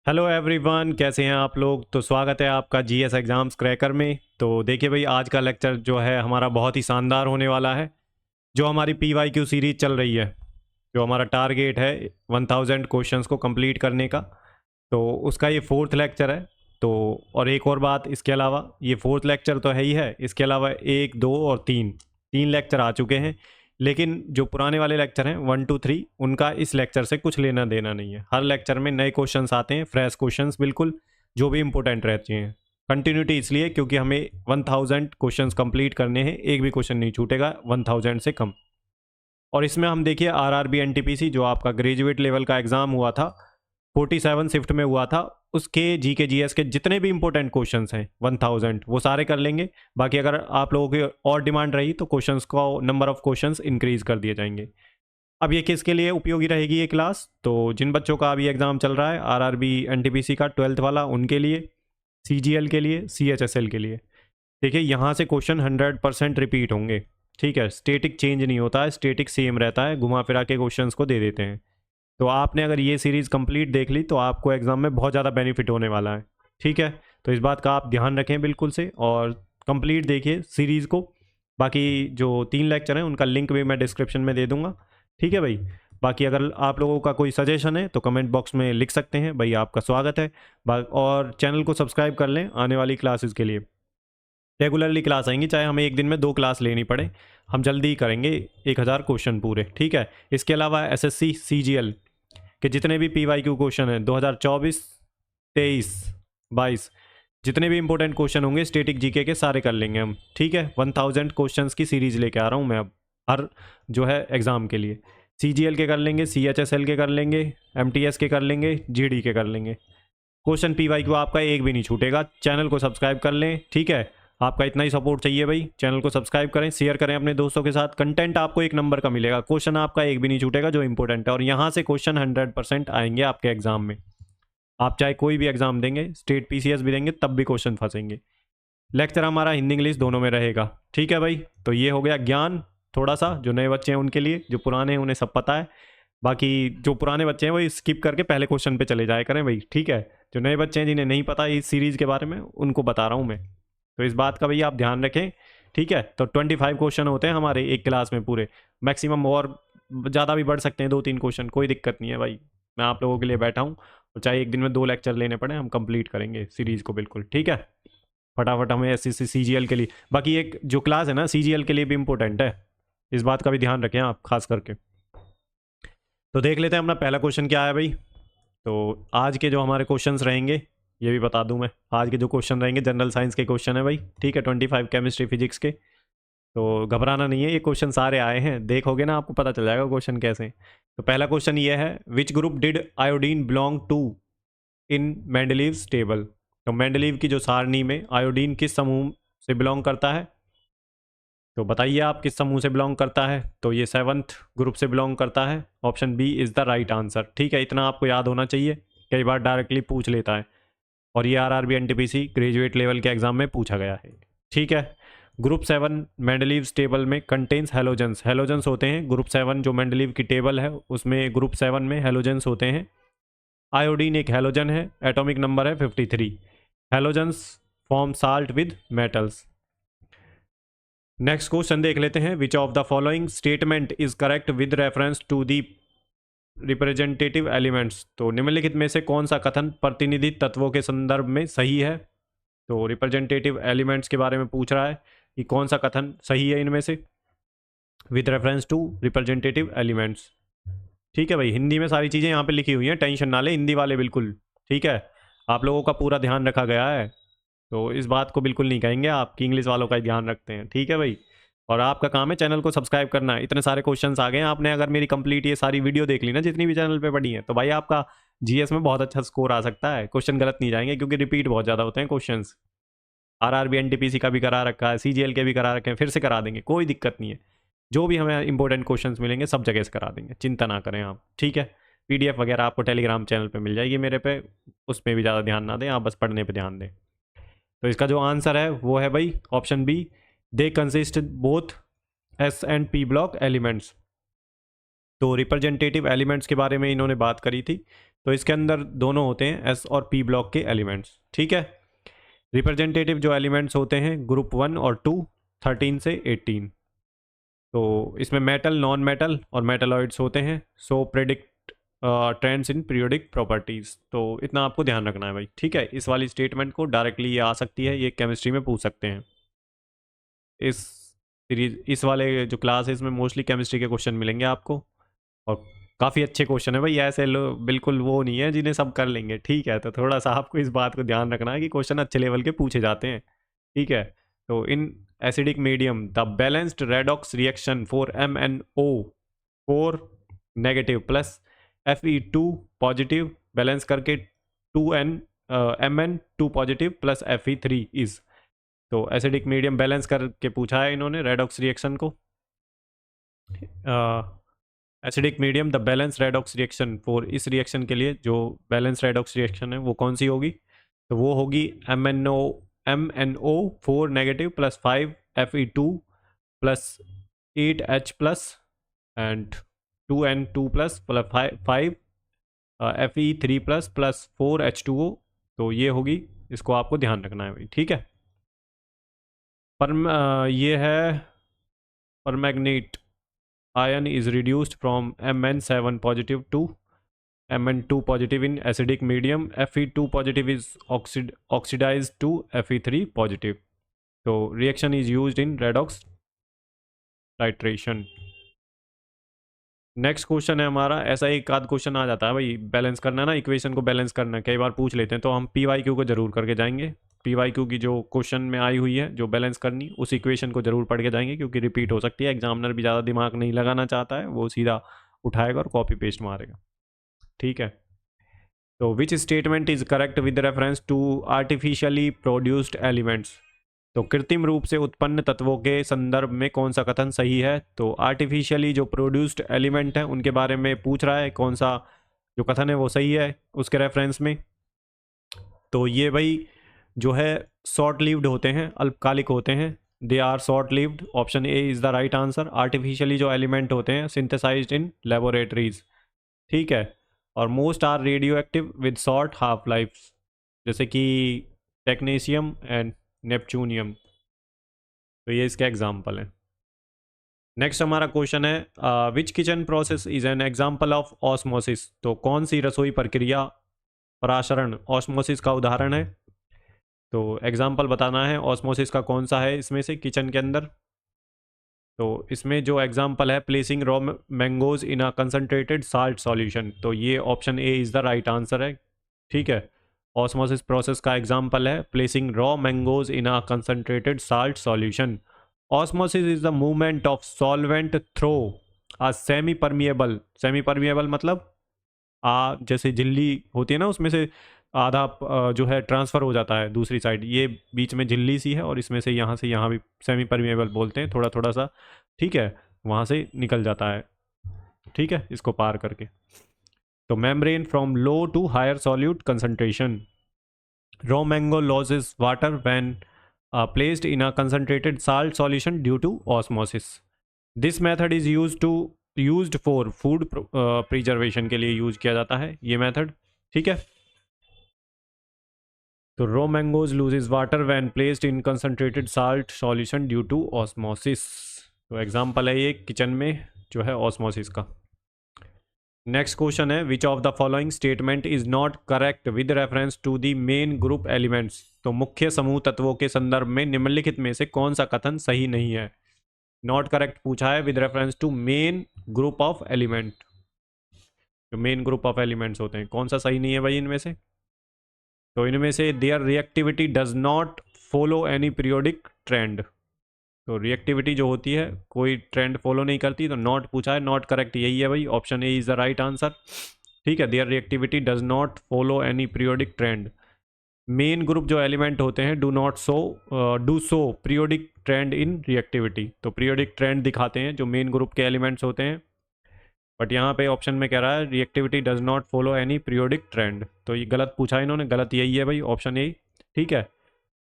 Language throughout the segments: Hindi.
हेलो एवरीवन, कैसे हैं आप लोग। तो स्वागत है आपका जीएस एग्ज़ाम्स क्रैकर में। तो देखिए भाई, आज का लेक्चर जो है हमारा बहुत ही शानदार होने वाला है। जो हमारी पीवाईक्यू सीरीज चल रही है, जो हमारा टारगेट है 1000 क्वेश्चंस को कंप्लीट करने का, तो उसका ये फोर्थ लेक्चर है। तो और एक और बात, इसके अलावा ये फोर्थ लेक्चर तो है ही है, इसके अलावा एक दो और तीन तीन लेक्चर आ चुके हैं। लेकिन जो पुराने वाले लेक्चर हैं 1 2 3, उनका इस लेक्चर से कुछ लेना देना नहीं है। हर लेक्चर में नए क्वेश्चंस आते हैं, फ्रेश क्वेश्चंस बिल्कुल, जो भी इंपॉर्टेंट रहते हैं। कंटिन्यूटी इसलिए क्योंकि हमें 1000 क्वेश्चंस कंप्लीट करने हैं, एक भी क्वेश्चन नहीं छूटेगा 1000 से कम। और इसमें हम देखिए आरआरबी एनटीपीसी जो आपका ग्रेजुएट लेवल का एग्ज़ाम हुआ था, 47 शिफ्ट में हुआ था, उसके जीके जीएस के जितने भी इंपॉर्टेंट क्वेश्चंस हैं 1000 वो सारे कर लेंगे। बाकी अगर आप लोगों की और डिमांड रही तो क्वेश्चंस का नंबर ऑफ क्वेश्चंस इंक्रीज कर दिए जाएंगे। अब ये किसके लिए उपयोगी रहेगी ये क्लास, तो जिन बच्चों का अभी एग्ज़ाम चल रहा है आरआरबी एनटीपीसी का 12th वाला, उनके लिए, सीजीएल के लिए, सीएचएसएल के लिए। देखिए यहाँ से क्वेश्चन 100% रिपीट होंगे। ठीक है, स्टेटिक चेंज नहीं होता है, स्टेटिक सेम रहता है, घुमा फिरा के क्वेश्चंस को दे देते हैं। तो आपने अगर ये सीरीज़ कंप्लीट देख ली तो आपको एग्ज़ाम में बहुत ज़्यादा बेनिफिट होने वाला है। ठीक है, तो इस बात का आप ध्यान रखें बिल्कुल से, और कंप्लीट देखिए सीरीज़ को। बाकी जो 3 लेक्चर हैं उनका लिंक भी मैं डिस्क्रिप्शन में दे दूंगा। ठीक है भाई। बाकी अगर आप लोगों का कोई सजेशन है तो कमेंट बॉक्स में लिख सकते हैं भाई, आपका स्वागत है। और चैनल को सब्सक्राइब कर लें आने वाली क्लासेस के लिए। रेगुलरली क्लास आएंगी, चाहे हमें एक दिन में 2 क्लास लेनी पड़े, हम जल्दी ही करेंगे 1000 क्वेश्चन पूरे। ठीक है, इसके अलावा एसएससी सीजीएल के जितने भी पीवाईक्यू क्वेश्चन हैं 2024, 23, 22, जितने भी इंपॉर्टेंट क्वेश्चन होंगे स्टेटिक जीके के सारे कर लेंगे हम। ठीक है, 1000 क्वेश्चंस की सीरीज लेके आ रहा हूँ मैं अब, हर जो है एग्ज़ाम के लिए। सीजीएल के कर लेंगे, सीएचएसएल के कर लेंगे, एमटीएस के कर लेंगे, जीडी के कर लेंगे। क्वेश्चन पीवाईक्यू आपका एक भी नहीं छूटेगा। चैनल को सब्सक्राइब कर लें। ठीक है, आपका इतना ही सपोर्ट चाहिए भाई। चैनल को सब्सक्राइब करें, शेयर करें अपने दोस्तों के साथ। कंटेंट आपको एक नंबर का मिलेगा, क्वेश्चन आपका एक भी नहीं छूटेगा जो इंपॉर्टेंट है, और यहाँ से क्वेश्चन 100% आएंगे आपके एग्जाम में। आप चाहे कोई भी एग्जाम देंगे, स्टेट पीसीएस भी देंगे, तब भी क्वेश्चन फंसेंगे। लेक्चर हमारा हिंदी इंग्लिश दोनों में रहेगा। ठीक है भाई, तो ये हो गया ज्ञान थोड़ा सा, जो नए बच्चे हैं उनके लिए, जो पुराने हैं उन्हें सब पता है। बाकी जो पुराने बच्चे हैं वही स्किप करके पहले क्वेश्चन पे चले जाया करें भाई। ठीक है, जो नए बच्चे हैं जिन्हें नहीं पता इस सीरीज़ के बारे में, उनको बता रहा हूँ मैं। तो इस बात का भैया आप ध्यान रखें। ठीक है, तो 25 क्वेश्चन होते हैं हमारे एक क्लास में पूरे, मैक्सिमम, और ज़्यादा भी बढ़ सकते हैं, 2 3 क्वेश्चन, कोई दिक्कत नहीं है भाई। मैं आप लोगों के लिए बैठा हूँ, और चाहे एक दिन में 2 लेक्चर लेने पड़े, हम कंप्लीट करेंगे सीरीज़ को बिल्कुल। ठीक है, फटाफट हमें एस सी सीजीएल के लिए। बाकी एक जो क्लास है ना सीजीएल के लिए भी इंपॉर्टेंट है, इस बात का भी ध्यान रखें आप खास करके। तो देख लेते हैं अपना पहला क्वेश्चन क्या है भाई। तो आज के जो हमारे क्वेश्चंस रहेंगे, ये भी बता दूं मैं, आज के जो क्वेश्चन रहेंगे जनरल साइंस के क्वेश्चन है भाई। ठीक है, 25 केमिस्ट्री फिजिक्स के। तो घबराना नहीं है, ये क्वेश्चन सारे आए हैं, देखोगे ना आपको पता चल जाएगा क्वेश्चन कैसे हैं। तो पहला क्वेश्चन ये है, which group did iodine belong to in Mendeleev's table. तो मेंडलीव की जो सारणी में आयोडीन किस समूह से बिलोंग करता है, तो बताइए आप किस समूह से बिलोंग करता है। तो ये 7th ग्रुप से बिलोंग करता है। Option B is the right answer. ठीक है, इतना आपको याद होना चाहिए, कई बार डायरेक्टली पूछ लेता है, और ये आरआरबी एनटीपीसी ग्रेजुएट लेवल के एग्जाम में पूछा गया है। ठीक है, ग्रुप 7 मेंडलीव्स टेबल में कंटेन्स हेलोजेंस। हेलोजेंस होते हैं ग्रुप 7, जो मेंडलीव की टेबल है उसमें ग्रुप 7 में हेलोजेंस होते हैं। आयोडीन एक हेलोजन है, एटॉमिक नंबर है 53। Halogens form salt with metals. Next question देख लेते हैं, which of the following statement is correct with reference to the representative elements. तो निम्नलिखित में से कौन सा कथन प्रतिनिधि तत्वों के संदर्भ में सही है। तो रिप्रेजेंटेटिव एलिमेंट्स के बारे में पूछ रहा है कि कौन सा कथन सही है इनमें से, with reference to representative elements. ठीक है भाई, हिंदी में सारी चीज़ें यहाँ पे लिखी हुई हैं, टेंशन ना ले, हिंदी वाले बिल्कुल। ठीक है, आप लोगों का पूरा ध्यान रखा गया है, तो इस बात को बिल्कुल नहीं कहेंगे आपकी, इंग्लिश वालों का ही ध्यान रखते हैं। ठीक है भाई, और आपका काम है चैनल को सब्सक्राइब करना। इतने सारे क्वेश्चंस आ गए हैं, आपने अगर मेरी कंप्लीट ये सारी वीडियो देख ली ना जितनी भी चैनल पे पड़ी है, तो भाई आपका जीएस में बहुत अच्छा स्कोर आ सकता है। क्वेश्चन गलत नहीं जाएंगे क्योंकि रिपीट बहुत ज़्यादा होते हैं क्वेश्चंस। आरआरबी एनटीपीसी का भी करा रखा है, सीजीएल के भी करा रखे हैं, फिर से करा देंगे, कोई दिक्कत नहीं है। जो भी हमें इंपॉर्टेंट क्वेश्चंस मिलेंगे सब जगह से करा देंगे, चिंता ना करें आप। ठीक है, पीडीएफ वगैरह आपको टेलीग्राम चैनल पे मिल जाएगी मेरे पे, उसमें भी ज़्यादा ध्यान ना दें आप, बस पढ़ने पे ध्यान दें। तो इसका जो आंसर है वो है भाई option B, they consist both S and P block elements. तो रिप्रेजेंटेटिव एलिमेंट्स के बारे में इन्होंने बात करी थी। तो इसके अंदर दोनों होते हैं एस और पी ब्लॉक के एलिमेंट्स, ठीक है। रिप्रेजेंटेटिव जो एलिमेंट्स होते हैं ग्रुप 1 और 2, 13 से 18। तो इसमें मेटल, नॉन मेटल और मेटलॉइड्स होते हैं। So predict trends in periodic properties. तो इतना आपको ध्यान रखना है भाई, ठीक है। इस वाली स्टेटमेंट को डायरेक्टली ये आ सकती है, ये केमिस्ट्री में पूछ सकते हैं। इस सीरीज, इस वाले जो क्लास है इसमें मोस्टली केमिस्ट्री के क्वेश्चन मिलेंगे आपको, और काफ़ी अच्छे क्वेश्चन है भाई। ऐसे बिल्कुल वो नहीं है जिन्हें सब कर लेंगे, ठीक है। तो थोड़ा सा आपको इस बात को ध्यान रखना है कि क्वेश्चन अच्छे लेवल के पूछे जाते हैं, ठीक है। तो in acidic medium the balanced redox reaction for MnO4 negative plus Fe2 positive balance करके 2Mn2 positive plus Fe3 is. तो एसिडिक मीडियम बैलेंस करके पूछा है इन्होंने रेडॉक्स रिएक्शन को। Acidic medium the balance redox reaction for, इस रिएक्शन के लिए जो बैलेंस रेडॉक्स रिएक्शन है वो कौन सी होगी? तो वो होगी MnO4 negative plus 5 Fe2 plus 8H plus and 2N2 plus 5 Fe3 plus plus 4H2O। तो ये होगी, इसको आपको ध्यान रखना है भाई, ठीक है। ये है परमैग्नेट ion is reduced from Mn7 positive to Mn2 positive in acidic medium. Fe2 positive is oxidized to Fe3 positive. So reaction is used in redox titration. Next question है हमारा, ऐसा एक आध क्वेश्चन आ जाता है भाई, बैलेंस करना है ना, इक्वेशन को बैलेंस करना है, कई बार पूछ लेते हैं। तो हम PYQ को जरूर करके जाएंगे। PYQ की जो क्वेश्चन में आई हुई है जो बैलेंस करनी, उस इक्वेशन को जरूर पढ़ के जाएंगे, क्योंकि रिपीट हो सकती है। एग्जामिनर भी ज़्यादा दिमाग नहीं लगाना चाहता है, वो सीधा उठाएगा और कॉपी पेस्ट मारेगा, ठीक है। तो which statement is correct with reference to artificially produced elements? तो कृत्रिम रूप से उत्पन्न तत्वों के संदर्भ में कौन सा कथन सही है? तो आर्टिफिशियली जो प्रोड्यूस्ड एलिमेंट है उनके बारे में पूछ रहा है, कौन सा जो कथन है वो सही है उसके रेफरेंस में। तो ये भाई जो है शॉर्ट लिव्ड होते हैं, अल्पकालिक होते हैं, they are short lived. Option A is the right answer. Artificially जो एलिमेंट होते हैं सिंथेसाइज्ड इन लेबोरेटरीज, ठीक है। और most are radioactive with short half life, जैसे कि टेक्नीशियम एंड नेपच्यूनियम। तो ये इसके एग्जाम्पल हैं। नेक्स्ट हमारा क्वेश्चन है which kitchen process is an example of osmosis? तो कौन सी रसोई प्रक्रिया पराशरण ऑस्मोसिस का उदाहरण है? तो एग्जाम्पल बताना है ऑस्मोसिस का कौन सा है इसमें से किचन के अंदर। तो इसमें जो एग्जाम्पल है placing raw mangoes in a concentrated salt solution. तो ये option A is the right answer है, ठीक है। ऑस्मोसिस प्रोसेस का एग्जाम्पल है placing raw mangoes in a concentrated salt solution. Osmosis is the movement of solvent through a semi permeable मतलब जैसे झिल्ली होती है ना, उसमें से आधा जो है ट्रांसफ़र हो जाता है दूसरी साइड। ये बीच में झिल्ली सी है और इसमें से यहाँ भी सेमी परमिएबल बोलते हैं, थोड़ा थोड़ा सा, ठीक है, वहाँ से निकल जाता है, ठीक है, इसको पार करके। तो membrane from low to higher solute concentration. Raw mango loses water when placed in a concentrated salt solution due to osmosis. This method is used for food preservation के लिए यूज किया जाता है ये मेथड, ठीक है। तो raw mangoes loses water when placed in concentrated salt solution due to osmosis। तो एग्जाम्पल है ये किचन में जो है ऑस्मोसिस का। नेक्स्ट क्वेश्चन है which of the following statement is not correct with reference to the main group elements? तो मुख्य समूह तत्वों के संदर्भ में निम्नलिखित में से कौन सा कथन सही नहीं है? नॉट करेक्ट पूछा है with reference to main group of element. जो मेन ग्रुप ऑफ एलिमेंट्स होते हैं, कौन सा सही नहीं है भाई इनमें से? तो इनमें से there reactivity does not follow any periodic trend. तो रिएक्टिविटी जो होती है कोई ट्रेंड फॉलो नहीं करती, तो नॉट पूछा है, नॉट करेक्ट यही है भाई, option A is the right answer, ठीक है। There reactivity does not follow any periodic trend. Main group जो एलिमेंट होते हैं do so periodic trend in reactivity. तो पीरियोडिक ट्रेंड दिखाते हैं जो मेन ग्रुप के एलिमेंट्स होते हैं, बट यहाँ पे ऑप्शन में कह रहा है reactivity does not follow any periodic trend. तो ये गलत पूछा है इन्होंने, गलत यही है भाई, ऑप्शन ए, ठीक है।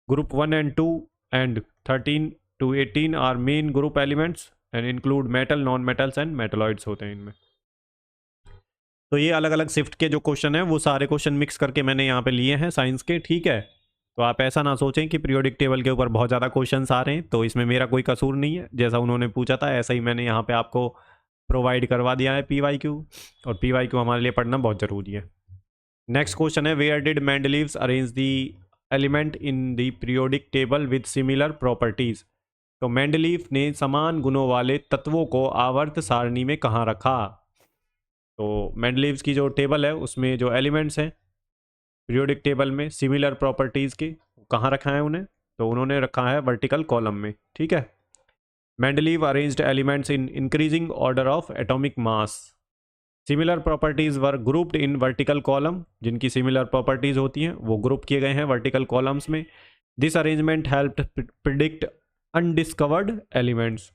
Group 1 and 2 and 13 to 18 are main group elements and include metal, non metals and metalloids होते हैं इनमें। तो ये अलग अलग शिफ्ट के जो क्वेश्चन हैं वो सारे क्वेश्चन मिक्स करके मैंने यहाँ पे लिए हैं साइंस के, ठीक है। तो आप ऐसा ना सोचें कि पीरियोडिक टेबल के ऊपर बहुत ज़्यादा क्वेश्चंस आ रहे हैं, तो इसमें मेरा कोई कसूर नहीं है। जैसा उन्होंने पूछा था ऐसा ही मैंने यहाँ पे आपको प्रोवाइड करवा दिया है PYQ, और PYQ हमारे लिए पढ़ना बहुत ज़रूरी है। नेक्स्ट क्वेश्चन है, where did Mendeleev's arrange the element in the periodic table with similar properties. तो मेंडलीव ने समान गुणों वाले तत्वों को आवर्त सारणी में कहाँ रखा। तो मेंडलीव्स की जो टेबल है उसमें जो एलिमेंट्स हैं पीरियोडिक टेबल में सिमिलर प्रॉपर्टीज़ के, कहाँ रखा है उन्हें, तो उन्होंने रखा है वर्टिकल कॉलम में, ठीक है। Mendeleev arranged elements in increasing order of atomic mass. Similar properties were grouped in vertical column, जिनकी सिमिलर प्रॉपर्टीज होती हैं वो ग्रुप किए गए हैं वर्टिकल कॉलम्स में। This arrangement helped predict undiscovered elements.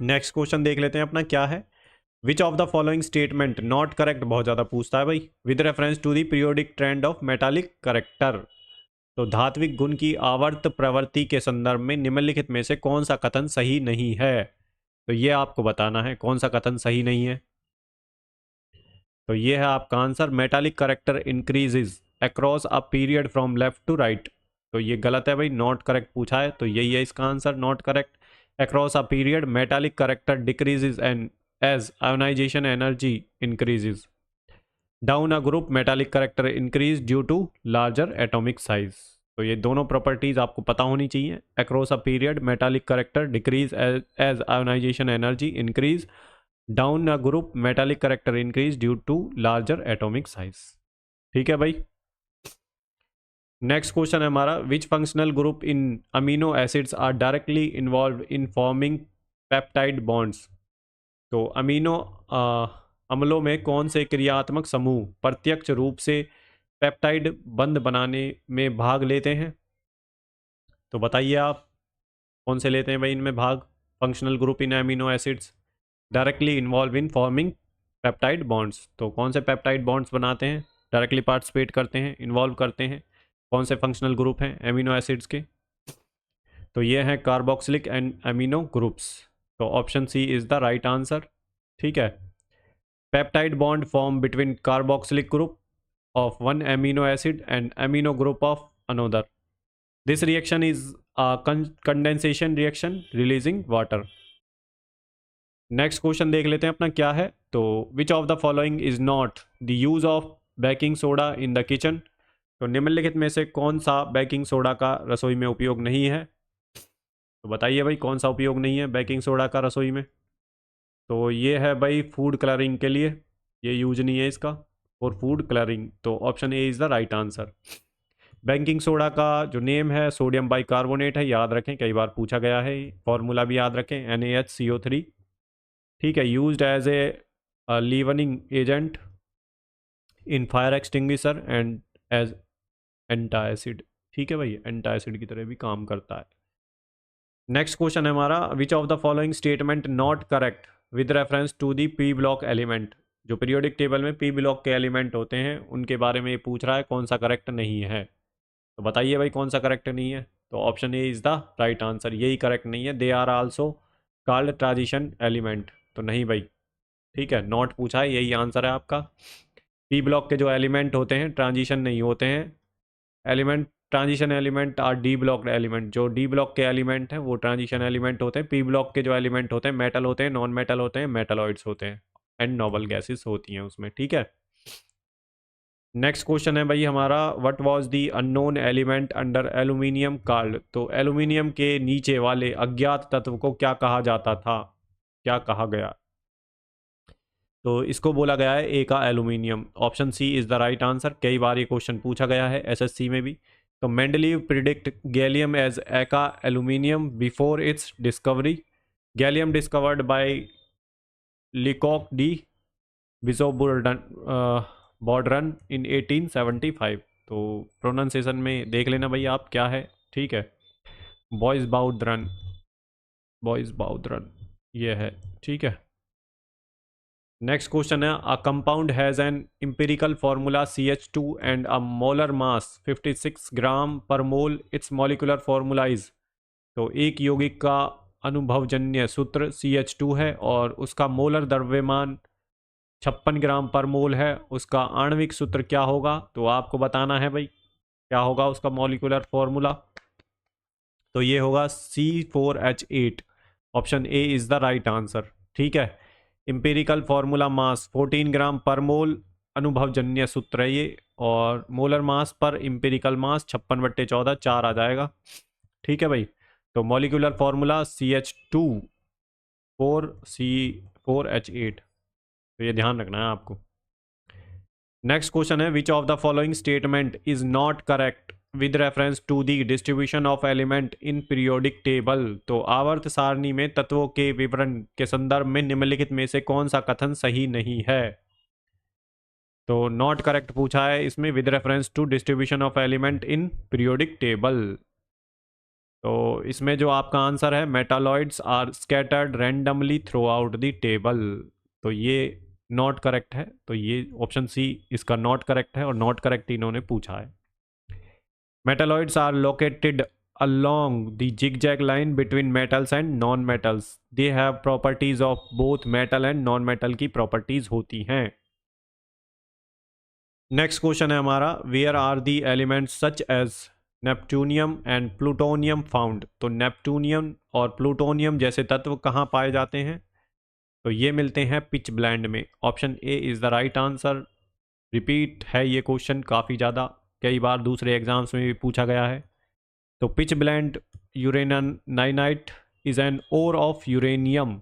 Next question देख लेते हैं अपना, क्या है, which of the following statement not correct, बहुत ज़्यादा पूछता है भाई, with reference to the periodic trend of metallic character. तो धात्विक गुण की आवर्त प्रवृत्ति के संदर्भ में निम्नलिखित में से कौन सा कथन सही नहीं है। तो ये आपको बताना है कौन सा कथन सही नहीं है। तो ये है आपका answer, metallic character increases across a period from left to right. तो ये गलत है भाई, नॉट करेक्ट पूछा है तो यही है इसका answer, not correct. Across a period metallic character decreases and as ionization energy increases. Down a group metallic character increase due to larger atomic size. तो ये दोनों प्रॉपर्टीज आपको पता होनी चाहिए। Across a period metallic character decrease as ionization energy increase, down a group metallic character increase due to larger atomic size, ठीक है भाई। नेक्स्ट क्वेश्चन है हमारा, which functional group in amino acids are directly involve in forming peptide bonds. तो अमीनो अम्लों में कौन से क्रियात्मक समूह प्रत्यक्ष रूप से पेप्टाइड बंध बनाने में भाग लेते हैं। तो बताइए आप कौन से लेते हैं भाई इनमें भाग, functional group in amino acids directly involve in forming peptide bonds. तो कौन से पेप्टाइड बॉन्ड्स बनाते हैं, डायरेक्टली पार्टिसिपेट करते हैं, इन्वॉल्व करते हैं, कौन से फंक्शनल ग्रुप हैं अमीनो एसिड्स के। तो ये हैं कार्बोक्सिलिक एंड अमीनो ग्रुप्स। तो option C is the right answer, ठीक है। Peptide bond form between carboxylic group of one amino acid and amino group of another. This reaction is a condensation reaction releasing water. Next question देख लेते हैं अपना, क्या है, तो विच of the following is not the use of baking soda in the kitchen. तो निम्नलिखित में से कौन सा बेकिंग सोडा का रसोई में उपयोग नहीं है। तो बताइए भाई कौन सा उपयोग नहीं है बेकिंग सोडा का रसोई में। तो ये है भाई फूड कलरिंग के लिए, ये यूज नहीं है इसका, और फूड कलरिंग। तो option A is the right answer. Baking soda का जो नेम है सोडियम बाइकार्बोनेट है, याद रखें कई बार पूछा गया है, फॉर्मूला भी याद रखें NaHCO3, ठीक है। Used as a leavening agent in fire extinguisher and as antacid, ठीक है भाई, एंटाएसिड की तरह भी काम करता है। नेक्स्ट क्वेश्चन है हमारा, which of the following statement not correct with reference to the P block element. जो पीरियोडिक टेबल में पी ब्लॉक के एलिमेंट होते हैं उनके बारे में ये पूछ रहा है, कौन सा करेक्ट नहीं है। तो बताइए भाई कौन सा करेक्ट नहीं है। तो option A is the right answer, यही करेक्ट नहीं है, they are also called transition element. तो नहीं भाई, ठीक है, नॉट पूछा है, यही आंसर है आपका। पी ब्लॉक के जो एलिमेंट होते हैं ट्रांजिशन नहीं होते हैं element, transition element R D block element. जो डी ब्लॉक के एलिमेंट हैं वो ट्रांजिशन एलिमेंट होते हैं। पी ब्लॉक के जो एलिमेंट होते हैं मेटल होते हैं, नॉन मेटल होते हैं, मेटलॉइड्स होते हैं, एंड नोबल गैसेस होती हैं उसमें, ठीक है। नेक्स्ट क्वेश्चन है भाई हमारा, what was the unknown element under aluminium called. तो एल्यूमिनियम के नीचे वाले अज्ञात तत्व को क्या कहा जाता था, क्या कहा गया। तो इसको बोला गया है ए का aluminium. Option C is the right answer, कई बार ये क्वेश्चन पूछा गया है SSC में भी। तो Mendeleev predict gallium as a का aluminium before its discovery. Gallium discovered by Lecoq de Boisbaudran in 1875। तो प्रोनाउंसिएशन में देख लेना भाई आप क्या है, ठीक है, बॉयज बाउद्रन, बॉयज बाउद्रन ये है, ठीक है। नेक्स्ट क्वेश्चन है, a compound has an empirical formula CH2 and a molar mass 56 ग्राम पर मोल, इट्स मॉलिकुलर फार्मूला इज। तो एक यौगिक का अनुभवजन्य सूत्र CH2 है और उसका मोलर द्रव्यमान 56 ग्राम पर मोल है, उसका आणविक सूत्र क्या होगा? तो आपको बताना है भाई क्या होगा उसका मॉलिक्यूलर फॉर्मूला। तो ये होगा C4H8। Option A is the right answer. ठीक है। इंपेरिकल फॉर्मूला मास 14 ग्राम पर मोल अनुभवजन्य सूत्र है ये, और मोलर मास पर इंपेरिकल मास 56/14 4 आ जाएगा। ठीक है भाई। तो मॉलिक्यूलर फॉर्मूला CH2 4C4H8। तो ये ध्यान रखना है आपको। नेक्स्ट क्वेश्चन है, which of the following statement is not correct with reference to the distribution of element in periodic table. तो आवर्त सारणी में तत्वों के विवरण के संदर्भ में निम्नलिखित में से कौन सा कथन सही नहीं है? तो नॉट करेक्ट पूछा है इसमें, with reference to distribution of element in periodic table. तो इसमें जो आपका आंसर है, metalloids are scattered randomly throughout the table. तो ये नॉट करेक्ट है। तो ये ऑप्शन सी इसका नॉट करेक्ट है, और नॉट करेक्ट इन्होंने पूछा है। Metalloids are located along the zigzag line between metals and non-metals. They have properties of both metal and non-metal की properties होती हैं। नेक्स्ट क्वेश्चन है हमारा, where are the elements such as neptunium and plutonium found. तो नेपट्यूनियम और प्लूटोनियम जैसे तत्व कहाँ पाए जाते हैं? तो ये मिलते हैं पिच ब्लेंड में। Option A is the right answer. Repeat है ये क्वेश्चन काफ़ी ज़्यादा, कई बार दूसरे एग्जाम्स में भी पूछा गया है। तो pitchblende uranium uraninite is an ore of uranium,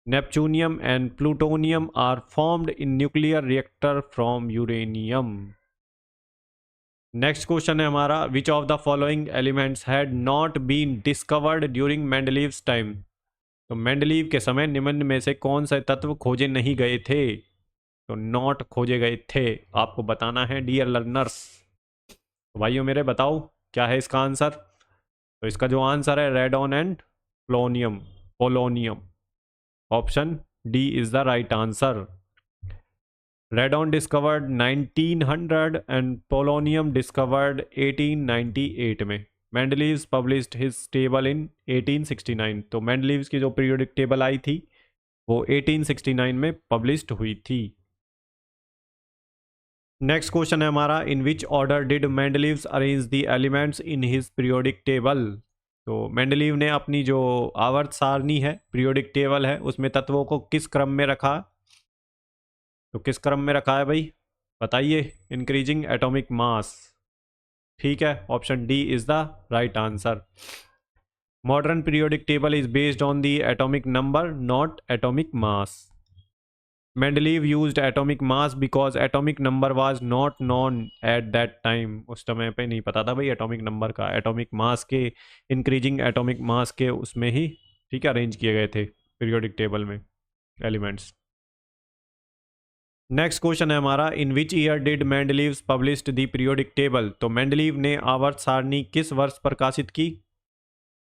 Neptunium and plutonium are formed in nuclear reactor from uranium. Next question है हमारा, which of the following elements had not been discovered during Mendeleev's time. तो मेंडलीव के समय निम्न में से कौन से तत्व खोजे नहीं गए थे? तो नॉट खोजे गए थे, आपको बताना है डियर लर्नर्स। तो भाइयों मेरे बताओ क्या है इसका आंसर? तो इसका जो आंसर है, radon and polonium. Option D is the right answer. Radon discovered 1900 and polonium discovered 1898 में। मेंडलीव्स पब्लिश्ड हिज टेबल इन 1869। तो मेंडलीव्स की जो पीरियोडिक टेबल आई थी वो 1869 में पब्लिश्ड हुई थी। नेक्स्ट क्वेश्चन है हमारा, in which order did Mendeleev's arrange the elements in his periodic table. तो मेंडलीव ने अपनी जो आवर्त सारणी है, पीरियोडिक टेबल है, उसमें तत्वों को किस क्रम में रखा? तो किस क्रम में रखा है भाई बताइए? Increasing atomic mass. ठीक है, option D is the right answer. Modern periodic table is based on the atomic number not atomic mass. Mendeleev used atomic mass because atomic number was not non at that time. उस समय पे नहीं पता था भाई एटॉमिक नंबर का, एटॉमिक मास के इंक्रीजिंग एटॉमिक मास के उसमें ही ठीक है अरेंज किए गए थे पीरियोडिक टेबल में एलिमेंट्स। नेक्स्ट क्वेश्चन है हमारा, in which year did Mendeleev's published the periodic table. तो मेंडलीव ने आवर्त सारणी किस वर्ष प्रकाशित की?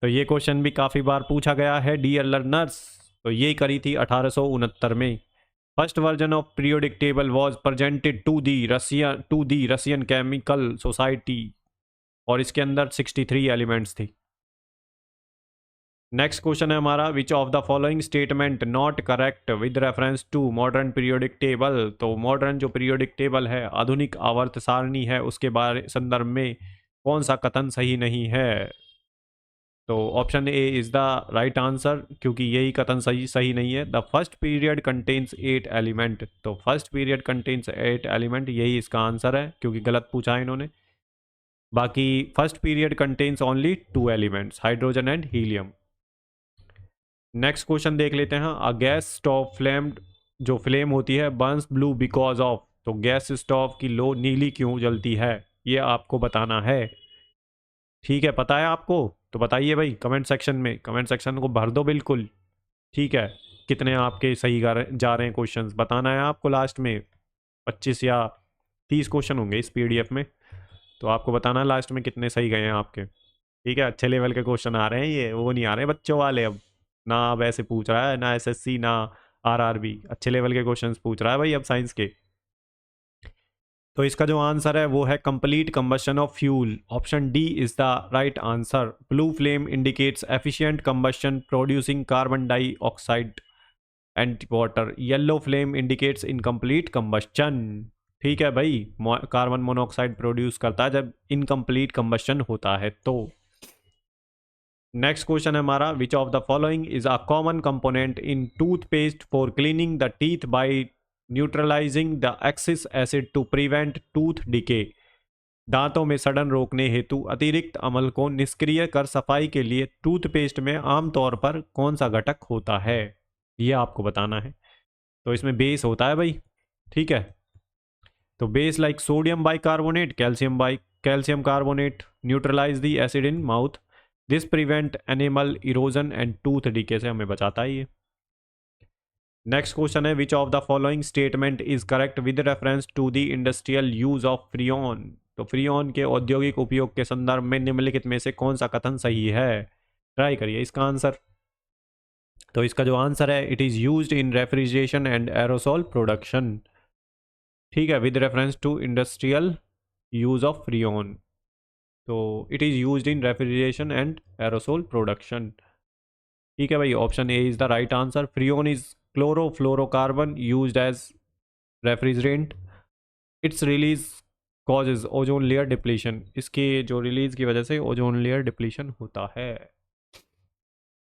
तो ये क्वेश्चन भी काफ़ी बार पूछा गया है डियर लर्नर्स। तो ये करी थी 1869 में। First version of periodic table was presented to the Russian chemical society, और इसके अंदर 63 एलिमेंट्स थी। नेक्स्ट क्वेश्चन है हमारा, which of the following statement not correct with reference to modern periodic table. तो मॉडर्न जो पीरियोडिक टेबल है, आधुनिक आवर्त सारणी है, उसके बारे संदर्भ में कौन सा कथन सही नहीं है? तो option A is the right answer, क्योंकि यही कथन सही नहीं है। The first period contains 8 element. तो फर्स्ट पीरियड कंटेन्स 8 एलिमेंट, यही इसका आंसर है, क्योंकि गलत पूछा है इन्होंने। बाकी first period contains only 2 elements, hydrogen and helium. Next question देख लेते हैं, अ गैस स्टोव फ्लेम्ड, जो फ्लेम होती है, बर्न्स ब्लू बिकॉज ऑफ। तो गैस स्टोव की लो नीली क्यों जलती है, ये आपको बताना है। ठीक है, पता है आपको? तो बताइए भाई कमेंट सेक्शन में, कमेंट सेक्शन को भर दो बिल्कुल। ठीक है, कितने आपके सही जा रहे हैं क्वेश्चंस बताना है आपको। लास्ट में 25 या 30 क्वेश्चन होंगे इस पीडीएफ में, तो आपको बताना है लास्ट में कितने सही गए हैं आपके। ठीक है, अच्छे लेवल के क्वेश्चन आ रहे हैं, ये वो नहीं आ रहे हैं बच्चों वाले। अब ना वैसे पूछ रहा है, ना एसएससी ना आरआरबी, अच्छे लेवल के क्वेश्चंस पूछ रहा है भाई अब साइंस के। तो इसका जो आंसर है वो है complete combustion of fuel. Option D is the right answer. Blue flame indicates efficient combustion producing carbon dioxide and water. Yellow flame indicates incomplete combustion. ठीक है भाई, कार्बन मोनोऑक्साइड प्रोड्यूस करता है जब इनकम्प्लीट कंबस्चन होता है तो। नेक्स्ट क्वेश्चन है हमारा, which of the following is a common component in toothpaste for cleaning the teeth by neutralizing the excess acid to prevent tooth decay. दांतों में सड़न रोकने हेतु अतिरिक्त अम्ल को निष्क्रिय कर सफाई के लिए टूथपेस्ट में आमतौर पर कौन सा घटक होता है, ये आपको बताना है। तो इसमें बेस होता है भाई, ठीक है। तो base like sodium bicarbonate, calcium carbonate neutralize the acid in mouth. This prevent enamel erosion and tooth decay से हमें बचाता है ये। नेक्स्ट क्वेश्चन है, which of the following statement is correct with reference to the industrial use of freon. तो फ्रियोन के औद्योगिक उपयोग के संदर्भ में निम्नलिखित में से कौन सा कथन सही है, ट्राई करिए इसका आंसर। तो इसका जो आंसर है, it is used in refrigeration and aerosol production. ठीक है, with reference to industrial use of freon, तो it is used in refrigeration and aerosol production. ठीक है भाई, option A is the right answer. Freon is chlorofluorocarbon used as refrigerant. Its release causes ozone layer depletion. इसके जो रिलीज की वजह से ओजोन लेयर डिप्लीशन होता है।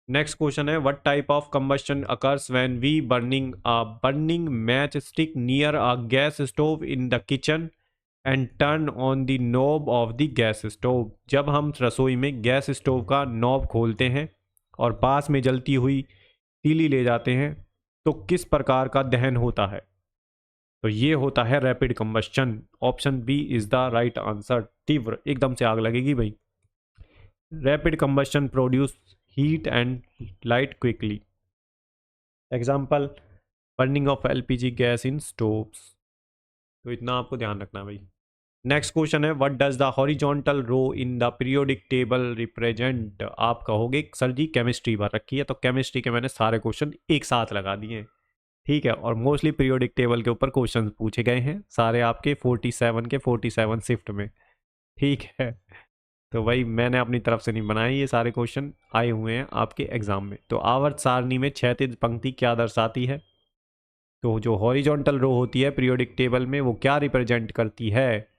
नेक्स्ट क्वेश्चन है, what type of combustion occurs when we burning match stick near a gas stove in the kitchen and turn on the knob of the gas stove. जब हम रसोई में गैस स्टोव का नॉब खोलते हैं और पास में जलती हुई तीली ले जाते हैं तो किस प्रकार का दहन होता है। तो ये होता है rapid combustion. Option B is the right answer. तीव्र, एकदम से आग लगेगी भाई। Rapid combustion produce heat and light quickly. Example, burning of LPG gas in stoves. तो इतना आपको ध्यान रखना भाई। नेक्स्ट क्वेश्चन है, what does the horizontal row in the periodic table represent. आप कहोगे सर जी केमिस्ट्री भर रखी है, तो केमिस्ट्री के मैंने सारे क्वेश्चन एक साथ लगा दिए हैं, ठीक है। और मोस्टली पीरियोडिक टेबल के ऊपर क्वेश्चन पूछे गए हैं सारे आपके 47 के 47 शिफ्ट में, ठीक है। तो भाई मैंने अपनी तरफ से नहीं बनाए, ये सारे क्वेश्चन आए हुए हैं आपके एग्जाम में। तो आवर्त सारणी में क्षैतिज पंक्ति क्या दर्शाती है। तो जो हॉरिजॉन्टल रो होती है पीरियोडिक टेबल में, वो क्या रिप्रेजेंट करती है।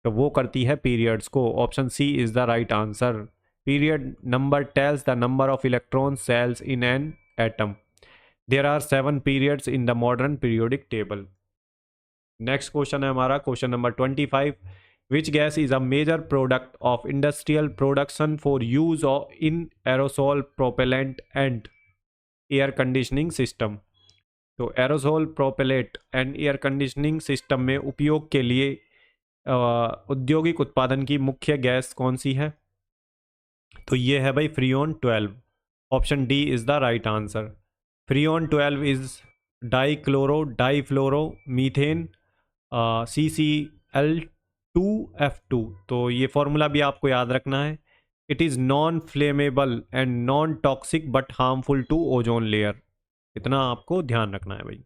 तो वो करती है पीरियड्स को। Option C is the right answer. Period number tells the number of electron shells in an atom. There are 7 periods in the modern periodic table. Next question है हमारा question number 25। Which gas is a major product of industrial production for use in aerosol propellant and air conditioning system. तो aerosol propellant and air conditioning system में उपयोग के लिए औद्योगिक उत्पादन की मुख्य गैस कौन सी है। तो ये है भाई freon 12। Option D is the right answer. Freon 12 is difluoro methane CCl2F2। तो ये फॉर्मूला भी आपको याद रखना है। It is non flammable and non toxic but harmful to ozone layer. इतना आपको ध्यान रखना है भाई।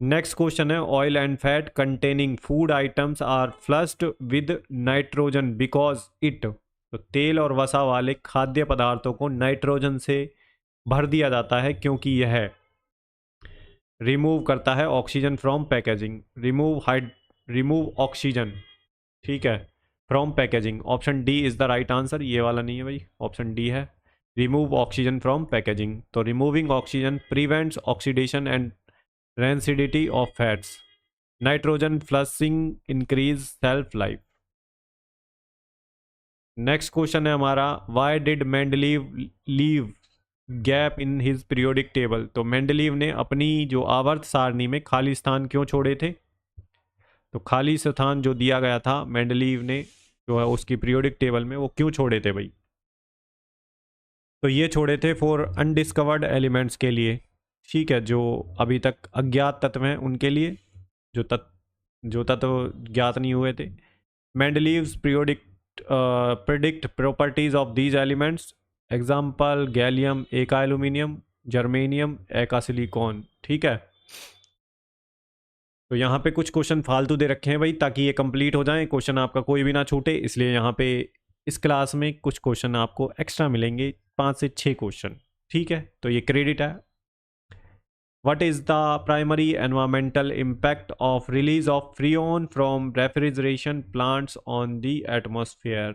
नेक्स्ट क्वेश्चन है, oil and fat containing food items are flushed with nitrogen because it. तो तेल और वसा वाले खाद्य पदार्थों को नाइट्रोजन से भर दिया जाता है क्योंकि यह रिमूव करता है oxygen from packaging. Remove oxygen, ठीक है, from packaging. Option D is the right answer. ये वाला नहीं है भाई, ऑप्शन डी है रिमूव ऑक्सीजन फ्रॉम पैकेजिंग। तो removing oxygen prevents oxidation and rancidity of fats. Nitrogen flushing increase self life. Next question है हमारा, why did Mendeleev leave gap in his periodic table. तो मेंडलीव ने अपनी जो आवर्त सारणी में खाली स्थान क्यों छोड़े थे। तो खाली स्थान जो दिया गया था मेंडलीव ने जो है उसकी पीरियोडिक टेबल में, वो क्यों छोड़े थे भाई। तो ये छोड़े थे फॉर अनडिस्कवर्ड एलिमेंट्स के लिए, ठीक है, जो अभी तक अज्ञात तत्व हैं उनके लिए, जो तत्व ज्ञात नहीं हुए थे। Mendeleev's predict properties of these elements. Example, gallium एका एल्यूमिनियम, जर्मेनियम एका सिलिकॉन, ठीक है। तो यहाँ पे कुछ क्वेश्चन फालतू दे रखे हैं भाई ताकि ये कंप्लीट हो जाए, क्वेश्चन आपका कोई भी ना छूटे, इसलिए यहाँ पे इस क्लास में कुछ क्वेश्चन आपको एक्स्ट्रा मिलेंगे, 5 से 6 क्वेश्चन, ठीक है। तो ये क्रेडिट है। What is the primary environmental impact of release of freon from refrigeration plants on the atmosphere?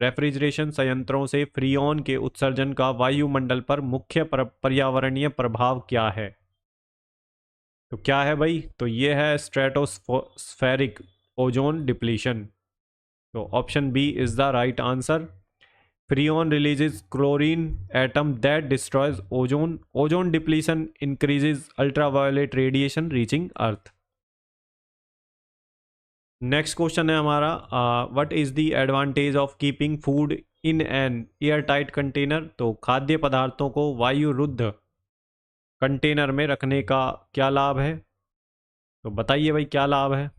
Refrigeration संयंत्रों से फ्रीऑन के उत्सर्जन का वायुमंडल पर मुख्य पर्यावरणीय प्रभाव क्या है? तो क्या है भाई? तो ये है स्ट्रेटोस्फेरिक ओजोन डिप्लीशन। तो option B is the right answer. Freon releases chlorine atom that destroys ozone. Ozone depletion increases ultraviolet radiation reaching Earth. Next question है हमारा, what is the advantage of keeping food in an air tight container? तो खाद्य पदार्थों को वायुरुद्ध कंटेनर में रखने का क्या लाभ है? तो बताइए भाई क्या लाभ है?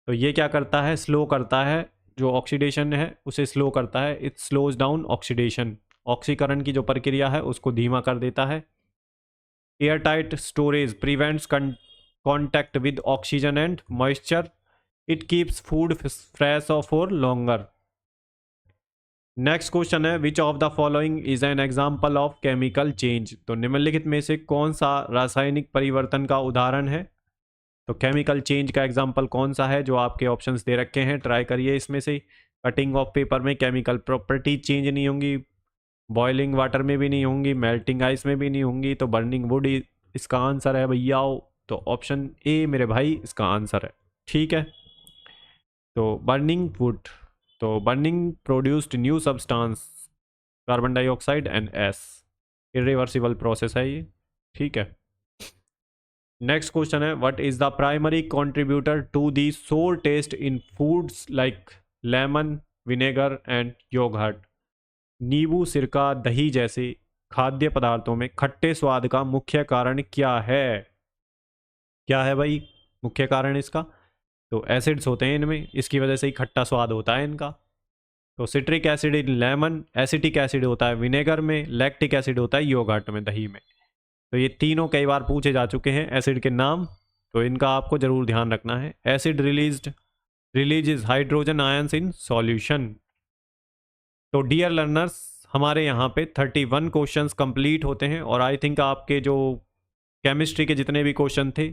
तो ये क्या करता है? स्लो करता है, जो ऑक्सीडेशन है उसे स्लो करता है। इट स्लोज डाउन ऑक्सीडेशन, ऑक्सीकरण की जो प्रक्रिया है उसको धीमा कर देता है। Air tight storage prevents contact with oxygen and moisture. It keeps food fresh for longer. Next question है, which of the following is an example of chemical change? तो निम्नलिखित में से कौन सा रासायनिक परिवर्तन का उदाहरण है? तो केमिकल चेंज का एग्जाम्पल कौन सा है जो आपके ऑप्शंस दे रखे हैं? ट्राई करिए इसमें से। कटिंग ऑफ पेपर में केमिकल प्रॉपर्टी चेंज नहीं होंगी, बॉइलिंग वाटर में भी नहीं होंगी, मेल्टिंग आइस में भी नहीं होंगी, तो बर्निंग वुड इसका आंसर है भैया। तो ऑप्शन ए मेरे भाई इसका आंसर है। ठीक है, तो बर्निंग वुड, तो burning produced new substance carbon dioxide and ash, irreversible process है ये। ठीक है, नेक्स्ट क्वेश्चन है, what is the primary contributor to the sour taste in foods like lemon, vinegar and yogurt? नींबू, सिरका, दही जैसे खाद्य पदार्थों में खट्टे स्वाद का मुख्य कारण क्या है? क्या है भाई मुख्य कारण इसका? तो एसिड्स होते हैं इनमें, इसकी वजह से ही खट्टा स्वाद होता है इनका। तो citric acid in lemon, acetic acid होता है विनेगर में, लैक्टिक एसिड होता है योगर्ट में, दही में। तो ये तीनों कई बार पूछे जा चुके हैं एसिड के नाम, तो इनका आपको जरूर ध्यान रखना है। Acid release hydrogen ions in solution. तो डियर लर्नर्स, हमारे यहाँ पे 31 क्वेश्चंस कंप्लीट होते हैं, और आई थिंक आपके जो केमिस्ट्री के जितने भी क्वेश्चन थे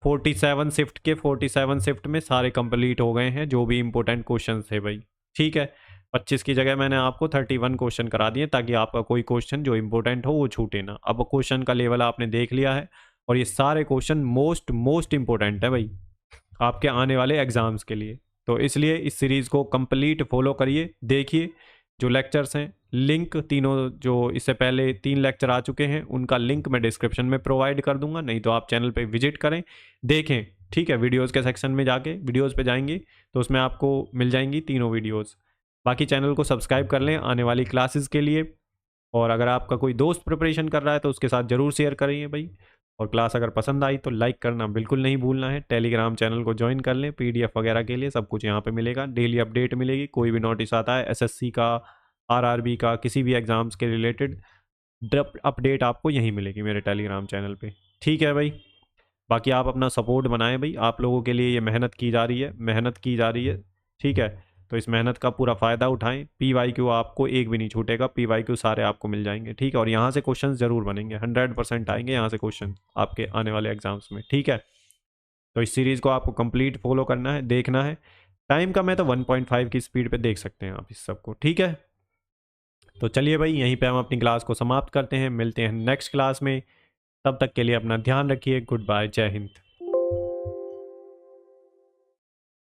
47 शिफ्ट के 47 शिफ्ट में सारे कंप्लीट हो गए हैं, जो भी इंपॉर्टेंट क्वेश्चन थे भाई। ठीक है, 25 की जगह मैंने आपको 31 क्वेश्चन करा दिए, ताकि आपका कोई क्वेश्चन जो इंपॉर्टेंट हो वो छूटे ना। अब क्वेश्चन का लेवल आपने देख लिया है, और ये सारे क्वेश्चन मोस्ट इंपॉर्टेंट है भाई आपके आने वाले एग्जाम्स के लिए। तो इसलिए इस सीरीज़ को कंप्लीट फॉलो करिए, देखिए जो लेक्चर्स हैं, लिंक तीनों जो इससे पहले 3 लेक्चर आ चुके हैं उनका लिंक मैं डिस्क्रिप्शन में प्रोवाइड कर दूंगा, नहीं तो आप चैनल पे विजिट करें, देखें। ठीक है, वीडियोस के सेक्शन में जाके वीडियोस पे जाएंगे तो उसमें आपको मिल जाएंगी तीनों वीडियोस। बाकी चैनल को सब्सक्राइब कर लें आने वाली क्लासेस के लिए, और अगर आपका कोई दोस्त प्रिपरेशन कर रहा है तो उसके साथ ज़रूर शेयर करिए भाई। और क्लास अगर पसंद आई तो लाइक करना बिल्कुल नहीं भूलना है। टेलीग्राम चैनल को ज्वाइन कर लें, पीडीएफ वगैरह के लिए सब कुछ यहाँ पे मिलेगा, डेली अपडेट मिलेगी। कोई भी नोटिस आता है एसएससी का, आरआरबी का, किसी भी एग्ज़ाम्स के रिलेटेड अपडेट आपको यहीं मिलेगी मेरे टेलीग्राम चैनल पे। ठीक है भाई, बाकी आप अपना सपोर्ट बनाएं भाई, आप लोगों के लिए ये मेहनत की जा रही है। ठीक है, तो इस मेहनत का पूरा फ़ायदा उठाएं। PYQ आपको एक भी नहीं छूटेगा, PYQ सारे आपको मिल जाएंगे। ठीक है, और यहाँ से क्वेश्चन ज़रूर बनेंगे, 100% आएंगे यहाँ से क्वेश्चन आपके आने वाले एग्जाम्स में। ठीक है, तो इस सीरीज़ को आपको कंप्लीट फॉलो करना है, देखना है। टाइम का मैं तो 1.5 की स्पीड पे देख सकते हैं आप इस सबको। ठीक है, तो चलिए भाई यहीं पे हम अपनी क्लास को समाप्त करते हैं, मिलते हैं नेक्स्ट क्लास में। तब तक के लिए अपना ध्यान रखिए, गुड बाय, जय हिंद।